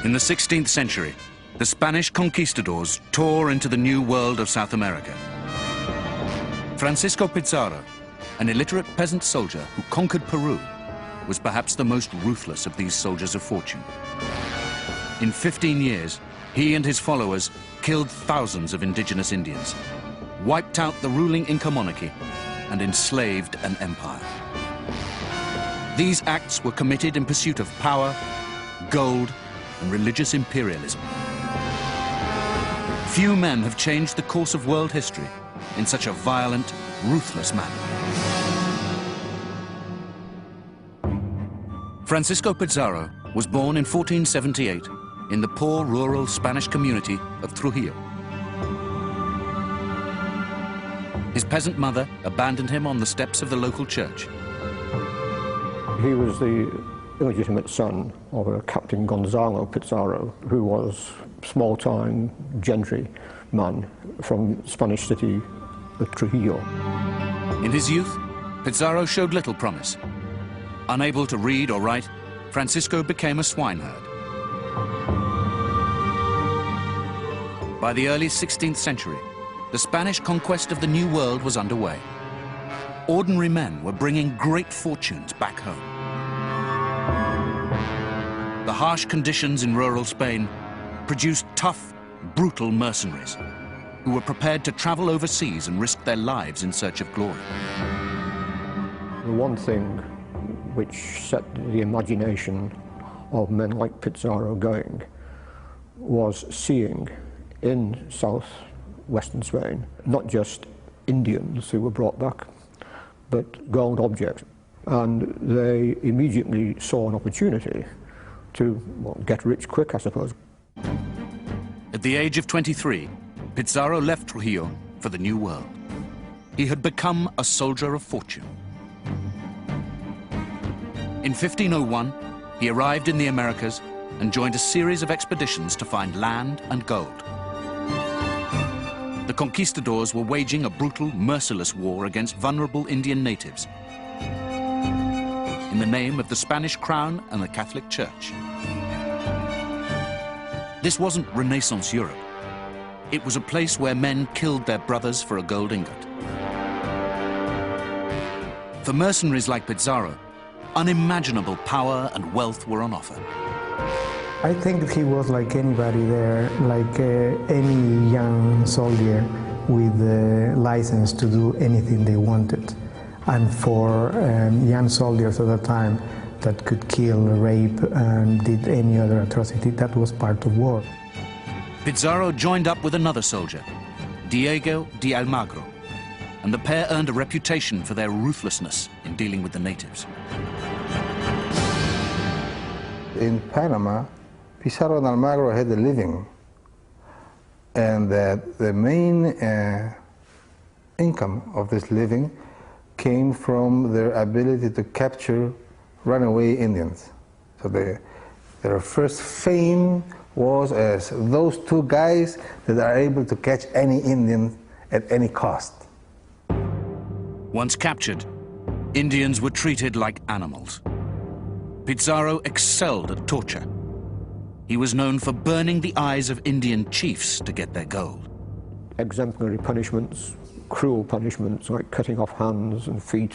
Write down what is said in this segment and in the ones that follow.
In the 16th century, the Spanish conquistadors tore into the new world of South America. Francisco Pizarro, an illiterate peasant soldier who conquered Peru, was perhaps the most ruthless of these soldiers of fortune. In 15 years, he and his followers killed thousands of indigenous Indians, wiped out the ruling Inca monarchy, and enslaved an empire. These acts were committed in pursuit of power, gold, and religious imperialism. Few men have changed the course of world history in such a violent, ruthless manner. Francisco Pizarro was born in 1478 in the poor rural Spanish community of Trujillo. His peasant mother abandoned him on the steps of the local church. He was the illegitimate son of a Captain Gonzalo Pizarro, who was small-time gentry man from Spanish city of Trujillo. In his youth, Pizarro showed little promise. Unable to read or write, Francisco became a swineherd. By the early 16th century, the Spanish conquest of the New World was underway. Ordinary men were bringing great fortunes back home. The harsh conditions in rural Spain produced tough, brutal mercenaries who were prepared to travel overseas and risk their lives in search of glory. The one thing which set the imagination of men like Pizarro going was seeing in southwestern Spain not just Indians who were brought back, but gold objects. And they immediately saw an opportunity to, well, get rich quick, I suppose. At the age of 23, Pizarro left Trujillo for the New World. He had become a soldier of fortune. In 1501, he arrived in the Americas and joined a series of expeditions to find land and gold. The conquistadors were waging a brutal, merciless war against vulnerable Indian natives in the name of the Spanish crown and the Catholic Church. This wasn't Renaissance Europe. It was a place where men killed their brothers for a gold ingot. For mercenaries like Pizarro, unimaginable power and wealth were on offer. I think he was like anybody there, like any young soldier with the license to do anything they wanted. And for young soldiers at the time that could kill, rape, and did any other atrocity, that was part of war. Pizarro joined up with another soldier, Diego de Almagro, and the pair earned a reputation for their ruthlessness in dealing with the natives. In Panama, Pizarro and Almagro had a living, and that the main income of this living came from their ability to capture runaway Indians. So their first fame was as those two guys that are able to catch any Indian at any cost. Once captured, Indians were treated like animals. Pizarro excelled at torture. He was known for burning the eyes of Indian chiefs to get their gold. Exemplary punishments, cruel punishments like cutting off hands and feet,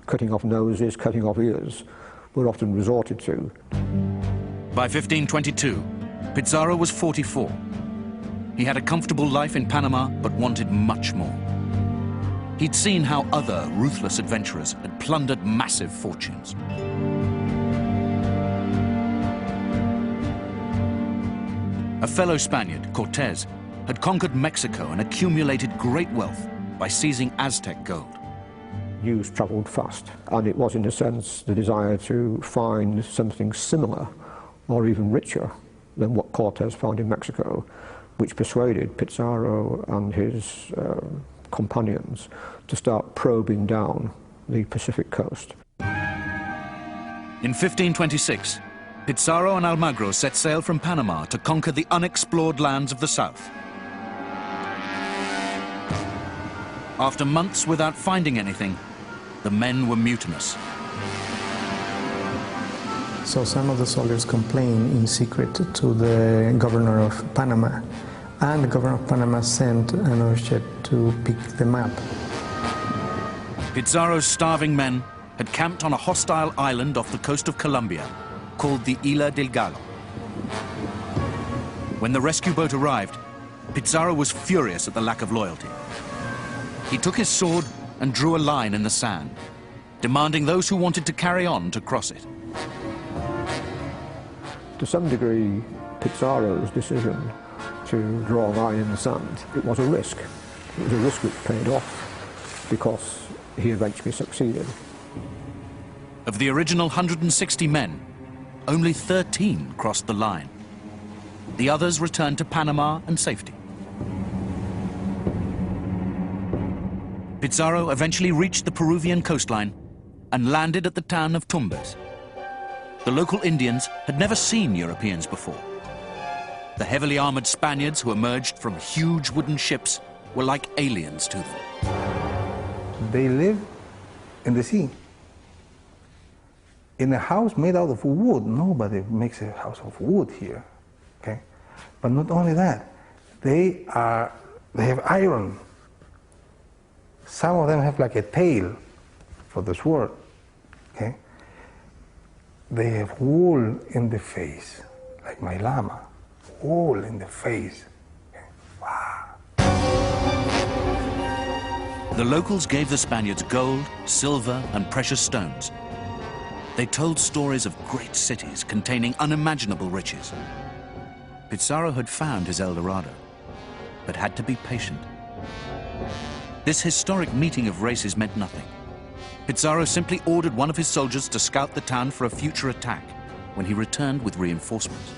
cutting off noses, cutting off ears, were often resorted to. By 1522, Pizarro was 44. He had a comfortable life in Panama, but wanted much more. He'd seen how other ruthless adventurers had plundered massive fortunes. A fellow Spaniard, Cortés, had conquered Mexico and accumulated great wealth by seizing Aztec gold. News travelled fast, and it was, in a sense, the desire to find something similar or even richer than what Cortés found in Mexico, which persuaded Pizarro and his companions to start probing down the Pacific coast. In 1526, Pizarro and Almagro set sail from Panama to conquer the unexplored lands of the south. After months without finding anything, the men were mutinous. So some of the soldiers complained in secret to the governor of Panama, and the governor of Panama sent another ship to pick them up. Pizarro's starving men had camped on a hostile island off the coast of Colombia called the Isla del Gallo. When the rescue boat arrived, Pizarro was furious at the lack of loyalty. He took his sword and drew a line in the sand, demanding those who wanted to carry on to cross it. To some degree, Pizarro's decision to draw a line in the sand, it was a risk. It was a risk which paid off because he eventually succeeded. Of the original 160 men, only 13 crossed the line. The others returned to Panama and safety. Pizarro eventually reached the Peruvian coastline and landed at the town of Tumbes. The local Indians had never seen Europeans before. The heavily armored Spaniards who emerged from huge wooden ships were like aliens to them. They live in the sea, in a house made out of wood. Nobody makes a house of wood here, okay? But not only that, they have iron. Some of them have like a tail for the sword, okay? They have wool in the face, like my llama, wool in the face. Okay? Wow. The locals gave the Spaniards gold, silver, and precious stones. They told stories of great cities containing unimaginable riches. Pizarro had found his El Dorado, but had to be patient. This historic meeting of races meant nothing. Pizarro simply ordered one of his soldiers to scout the town for a future attack when he returned with reinforcements.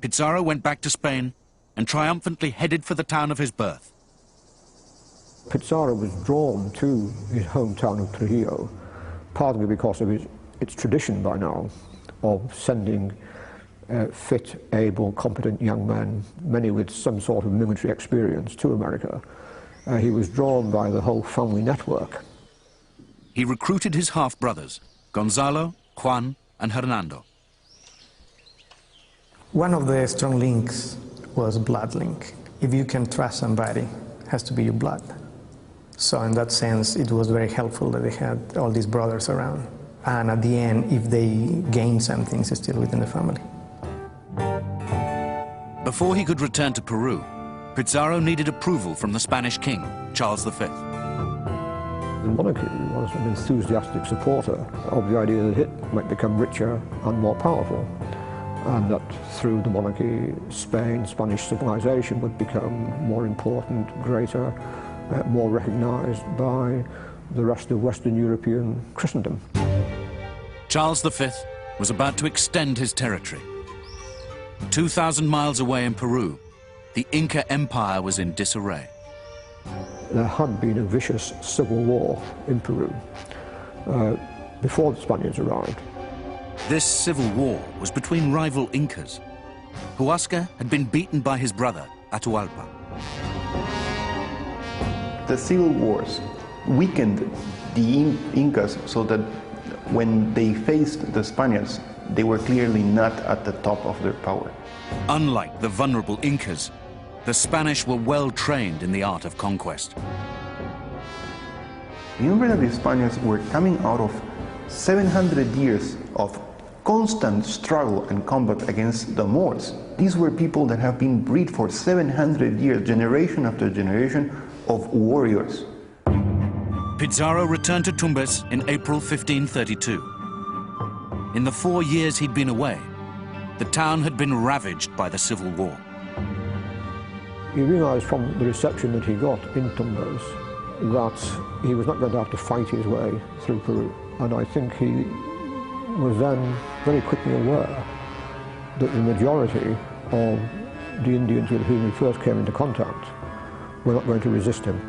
Pizarro went back to Spain and triumphantly headed for the town of his birth. Pizarro was drawn to his hometown of Trujillo, partly because of its tradition by now of sending fit, able, competent young men, many with some sort of military experience, to America. He was drawn by the whole family network. He recruited his half-brothers, Gonzalo, Juan, and Hernando. One of the strong links was blood link. If you can trust somebody, it has to be your blood. So in that sense, it was very helpful that they had all these brothers around. And at the end, if they gain something, it's still within the family. Before he could return to Peru, Pizarro needed approval from the Spanish king, Charles V. The monarchy was an enthusiastic supporter of the idea that it might become richer and more powerful, and that through the monarchy, Spanish civilization would become more important, greater, more recognized by the rest of Western European Christendom. Charles V was about to extend his territory. 2,000 miles away in Peru, the Inca Empire was in disarray. There had been a vicious civil war in Peru before the Spaniards arrived. This civil war was between rival Incas. Huascar had been beaten by his brother, Atahualpa. The civil wars weakened the Incas so that when they faced the Spaniards, they were clearly not at the top of their power. Unlike the vulnerable Incas, the Spanish were well trained in the art of conquest. Remember that the Spaniards were coming out of 700 years of constant struggle and combat against the Moors. These were people that have been bred for 700 years, generation after generation of warriors. Pizarro returned to Tumbes in April 1532. In the 4 years he'd been away, the town had been ravaged by the civil war. He realized from the reception that he got in Tumbes that he was not going to have to fight his way through Peru. And I think he was then very quickly aware that the majority of the Indians with whom he first came into contact were not going to resist him.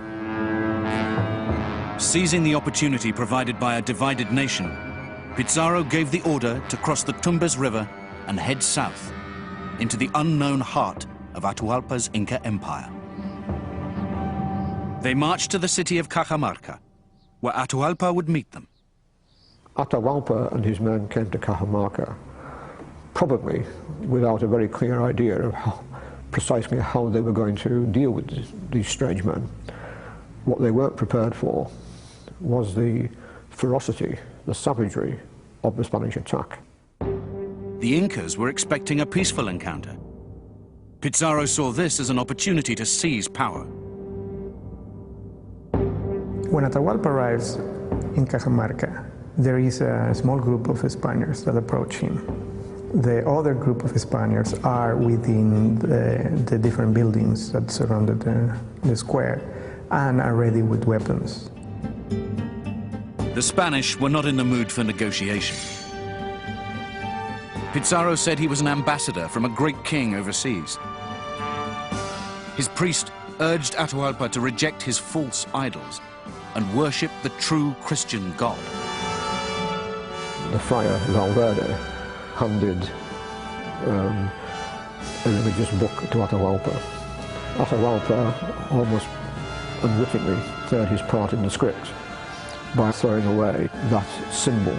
Seizing the opportunity provided by a divided nation, Pizarro gave the order to cross the Tumbes River and head south into the unknown heart of Atahualpa's Inca Empire. They marched to the city of Cajamarca, where Atahualpa would meet them. Atahualpa and his men came to Cajamarca, probably without a very clear idea of precisely how they were going to deal with these strange men. What they weren't prepared for was the ferocity, the savagery of the Spanish attack. The Incas were expecting a peaceful encounter. Pizarro saw this as an opportunity to seize power. When Atahualpa arrives in Cajamarca, there is a small group of Spaniards that approach him. The other group of Spaniards are within the different buildings that surrounded the square and are ready with weapons. The Spanish were not in the mood for negotiation. Pizarro said he was an ambassador from a great king overseas. His priest urged Atahualpa to reject his false idols and worship the true Christian God. The friar Valverde handed a religious book to Atahualpa. Atahualpa almost unwittingly played his part in the script by throwing away that symbol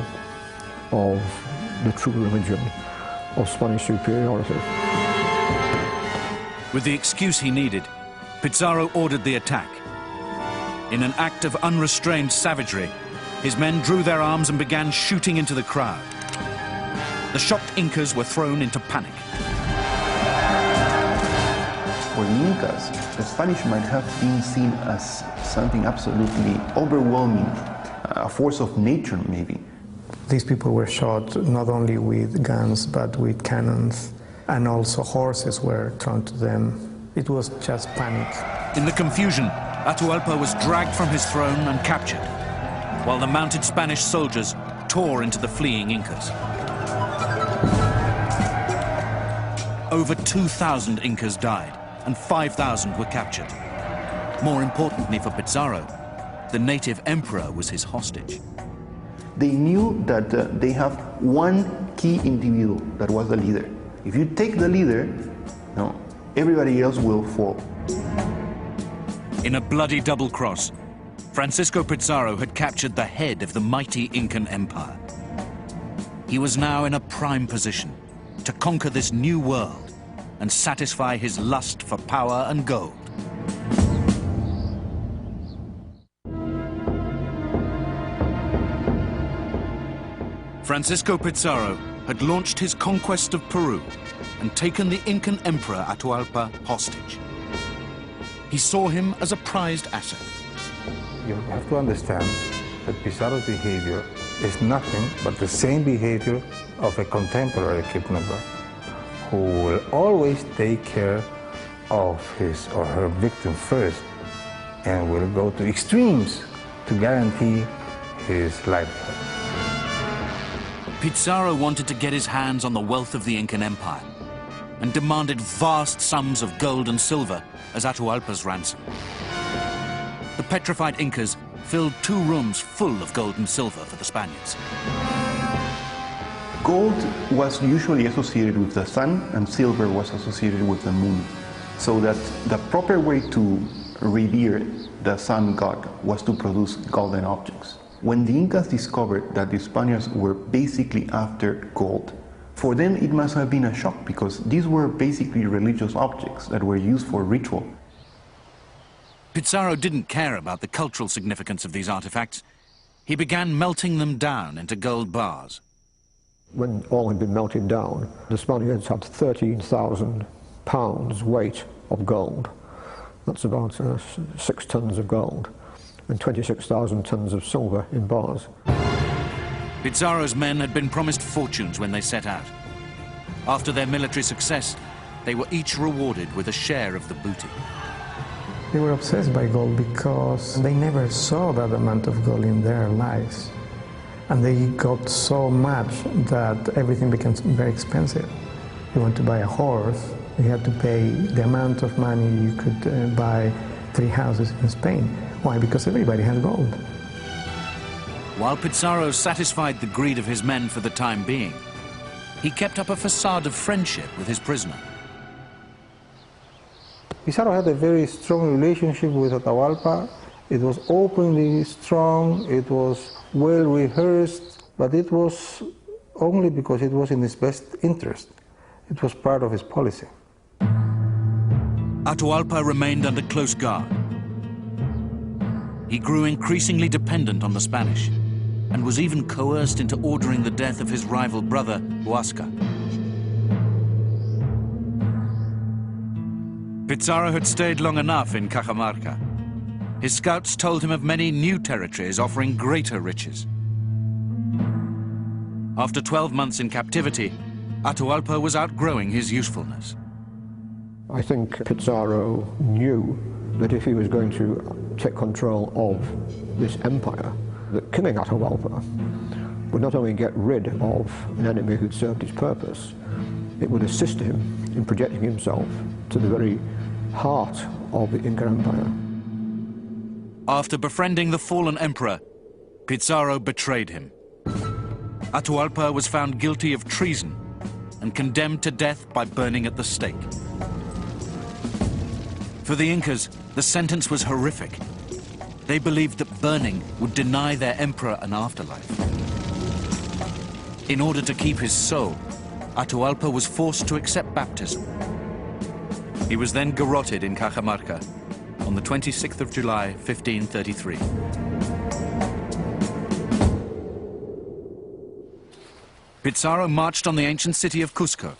of the true religion of Spanish superiority. With the excuse he needed, Pizarro ordered the attack. In an act of unrestrained savagery, his men drew their arms and began shooting into the crowd. The shocked Incas were thrown into panic. For the Incas, the Spanish might have been seen as something absolutely overwhelming, a force of nature maybe. These people were shot not only with guns but with cannons, and also horses were thrown to them. It was just panic. In the confusion, Atahualpa was dragged from his throne and captured, while the mounted Spanish soldiers tore into the fleeing Incas. Over 2,000 Incas died, and 5,000 were captured. More importantly for Pizarro, the native emperor was his hostage. They knew that they have one key individual that was the leader. If you take the leader, no, everybody else will fall. In a bloody double cross, Francisco Pizarro had captured the head of the mighty Incan Empire. He was now in a prime position to conquer this new world and satisfy his lust for power and gold. Francisco Pizarro had launched his conquest of Peru and taken the Incan Emperor Atahualpa hostage. He saw him as a prized asset. You have to understand that Pizarro's behavior is nothing but the same behavior of a contemporary kidnapper who will always take care of his or her victim first and will go to extremes to guarantee his livelihood. Pizarro wanted to get his hands on the wealth of the Incan Empire and demanded vast sums of gold and silver as Atahualpa's ransom. The petrified Incas filled 2 rooms full of gold and silver for the Spaniards. Gold was usually associated with the sun and silver was associated with the moon. So that the proper way to revere the sun god was to produce golden objects. When the Incas discovered that the Spaniards were basically after gold, for them it must have been a shock because these were basically religious objects that were used for ritual. Pizarro didn't care about the cultural significance of these artifacts. He began melting them down into gold bars. When all had been melted down, the Spaniards had 13,000 pounds weight of gold. That's about 6 tons of gold and 26,000 tons of silver in bars. Pizarro's men had been promised fortunes when they set out. After their military success, they were each rewarded with a share of the booty. They were obsessed by gold because they never saw that amount of gold in their lives. And they got so much that everything became very expensive. You want to buy a horse, you had to pay the amount of money you could buy 3 houses in Spain. Why? Because everybody had gold. While Pizarro satisfied the greed of his men for the time being, he kept up a facade of friendship with his prisoner. Pizarro had a very strong relationship with Atahualpa It was openly strong, it was well rehearsed, but it was only because it was in his best interest. It was part of his policy. Atahualpa remained under close guard. He grew increasingly dependent on the Spanish and was even coerced into ordering the death of his rival brother, Huasca. Pizarro had stayed long enough in Cajamarca. His scouts told him of many new territories offering greater riches. After 12 months in captivity, Atahualpa was outgrowing his usefulness. I think Pizarro knew that if he was going to take control of this empire, that killing Atahualpa would not only get rid of an enemy who'd served his purpose, it would assist him in projecting himself to the very heart of the Inca Empire. After befriending the fallen emperor, Pizarro betrayed him. Atahualpa was found guilty of treason and condemned to death by burning at the stake. For the Incas, the sentence was horrific. They believed that burning would deny their emperor an afterlife. In order to keep his soul, Atahualpa was forced to accept baptism. He was then garroted in Cajamarca on the 26th of July, 1533. Pizarro marched on the ancient city of Cusco,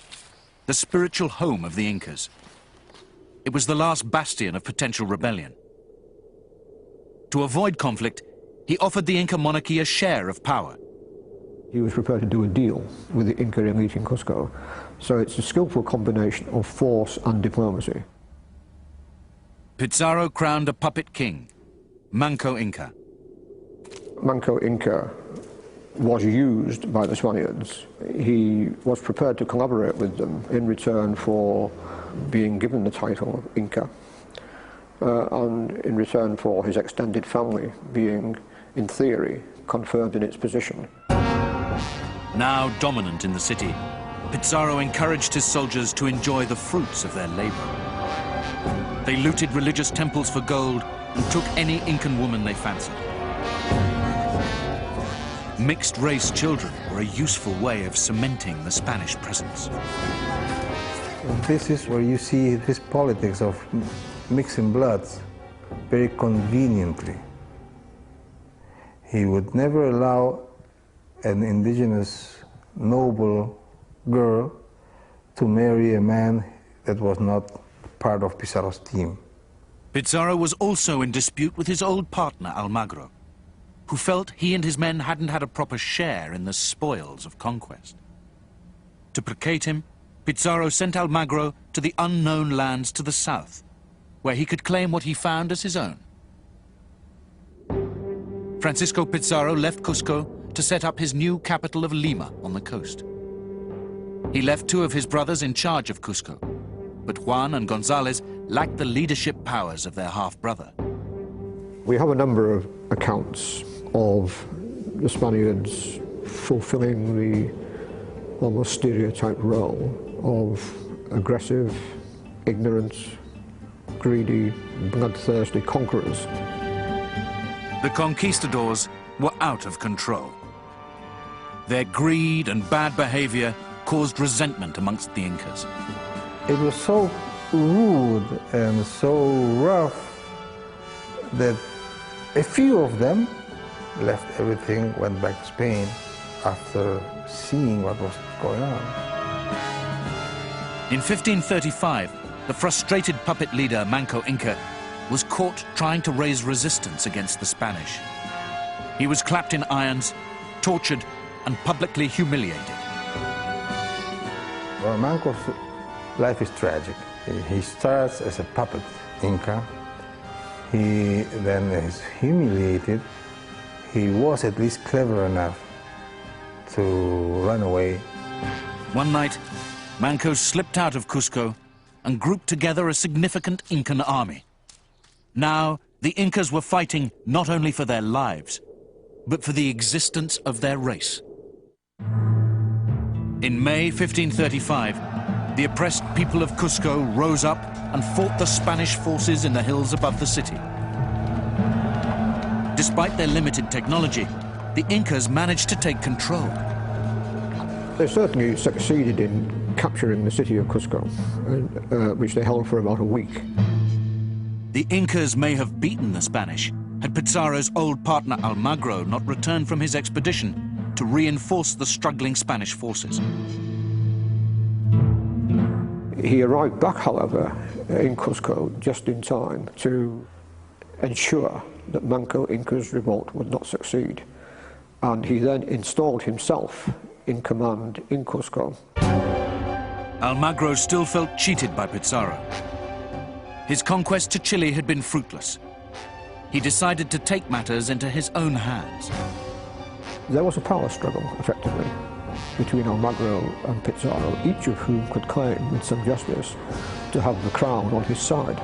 the spiritual home of the Incas. It was the last bastion of potential rebellion. To avoid conflict, he offered the Inca monarchy a share of power. He was prepared to do a deal with the Inca elite in Cusco. So it's a skillful combination of force and diplomacy. Pizarro crowned a puppet king, Manco Inca. Manco Inca was used by the Spaniards. He was prepared to collaborate with them in return for being given the title of Inca, and in return for his extended family being, in theory, confirmed in its position. Now dominant in the city, Pizarro encouraged his soldiers to enjoy the fruits of their labor. They looted religious temples for gold and took any Incan woman they fancied. Mixed-race children were a useful way of cementing the Spanish presence. This is where you see this politics of mixing bloods very conveniently. He would never allow an indigenous noble girl to marry a man that was not part of Pizarro's team. Pizarro was also in dispute with his old partner, Almagro, who felt he and his men hadn't had a proper share in the spoils of conquest. To placate him, Pizarro sent Almagro to the unknown lands to the south, where he could claim what he found as his own. Francisco Pizarro left Cusco to set up his new capital of Lima on the coast. He left two of his brothers in charge of Cusco, but Juan and Gonzalez lacked the leadership powers of their half-brother. We have a number of accounts of the Spaniards fulfilling the almost stereotyped role of aggressive, ignorant, greedy, bloodthirsty conquerors. The conquistadors were out of control. Their greed and bad behavior caused resentment amongst the Incas. It was so rude and so rough that a few of them left everything, went back to Spain after seeing what was going on. In 1535, the frustrated puppet leader Manco Inca was caught trying to raise resistance against the Spanish. He was clapped in irons, tortured, and publicly humiliated. Well, Manco's life is tragic. He starts as a puppet Inca. He then is humiliated. He was at least clever enough to run away. One night, Manco slipped out of Cusco and grouped together a significant Incan army. Now, the Incas were fighting not only for their lives, but for the existence of their race. In May 1535, the oppressed people of Cusco rose up and fought the Spanish forces in the hills above the city. Despite their limited technology, the Incas managed to take control. They certainly succeeded in capturing the city of Cusco, which they held for about a week. The Incas may have beaten the Spanish had Pizarro's old partner Almagro not returned from his expedition to reinforce the struggling Spanish forces. He arrived back, however, in Cusco just in time to ensure that Manco Inca's revolt would not succeed. And he then installed himself in command in Cusco. Almagro still felt cheated by Pizarro. His conquest to Chile had been fruitless. He decided to take matters into his own hands. There was a power struggle, effectively, between Almagro and Pizarro, each of whom could claim with some justice to have the crown on his side.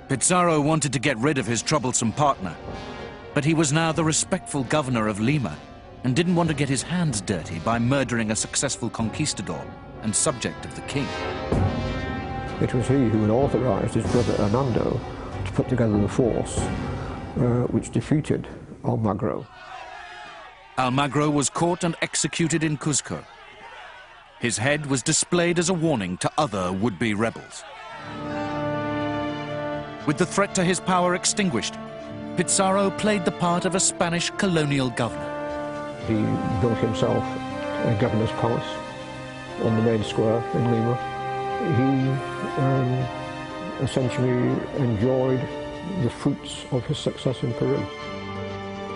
Pizarro wanted to get rid of his troublesome partner, but he was now the respectful governor of Lima and didn't want to get his hands dirty by murdering a successful conquistador and subject of the king. It was he who had authorized his brother Hernando to put together the force which defeated Almagro. Almagro was caught and executed in Cusco. His head was displayed as a warning to other would-be rebels. With the threat to his power extinguished, Pizarro played the part of a Spanish colonial governor. He built himself a governor's palace on the main square in Lima. He essentially enjoyed the fruits of his success in Peru.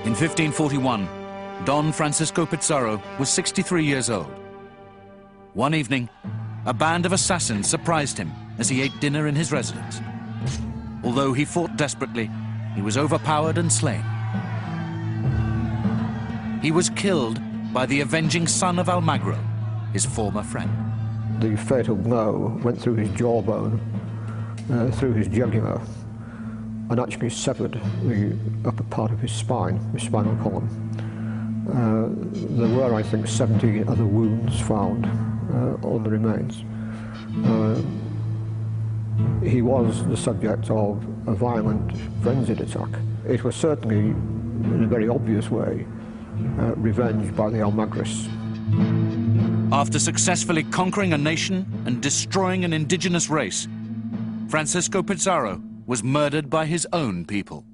In 1541, Don Francisco Pizarro was 63 years old. One evening, a band of assassins surprised him as he ate dinner in his residence. Although he fought desperately, he was overpowered and slain. He was killed by the avenging son of Almagro, his former friend. The fatal blow went through his jawbone, through his jugular, and actually severed the upper part of his spine, his spinal column. There were, I think, 70 other wounds found on the remains. He was the subject of a violent, frenzied attack. It was certainly, in a very obvious way, revenge by the Almagris. After successfully conquering a nation and destroying an indigenous race, Francisco Pizarro was murdered by his own people.